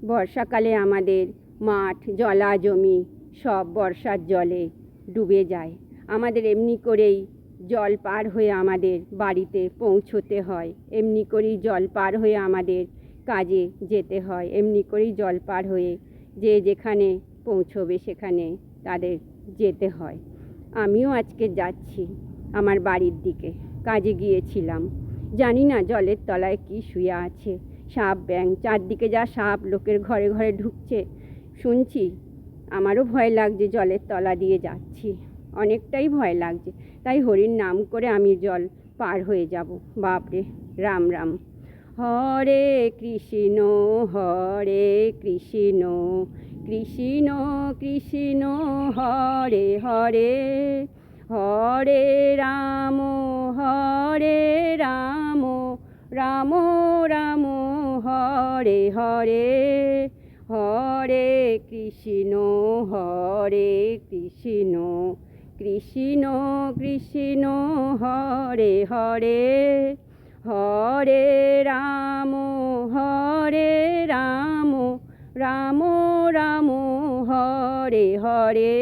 বর্ষাকালে আমাদের মাঠ জলা জমি সব বর্ষার জলে ডুবে যায়। আমাদের এমনি করেই জল পার হয়ে আমাদের বাড়িতে পৌঁছতে হয়, এমনি করেই জল পার হয়ে আমাদের কাজে যেতে হয়, এমনি করেই জল পার হয়ে যে যেখানে পৌঁছবে সেখানে তাদের যেতে হয়। আমিও আজকে যাচ্ছি আমার বাড়ির দিকে, কাজে গিয়েছিলাম। জানি না জলের তলায় কি শুয়ে আছে, সাপ ব্যাঙ চারদিকে যা সাপ লোকের ঘরে ঘরে ঢুকছে শুনছি। আমারও ভয় লাগছে, জলের তলা দিয়ে যাচ্ছি, অনেকটাই ভয় লাগছে। তাই হরির নাম করে আমি জল পার হয়ে যাব। বাপরে, রাম রাম। হরে কৃষ্ণ হরে কৃষ্ণ কৃষ্ণ কৃষ্ণ হরে হরে, হরে রাম রাম রাম হরে হরে, হরে কৃষ্ণ কৃষ্ণ কৃষ্ণ হরে হরে, হরে রাম রাম রাম হরে হরে।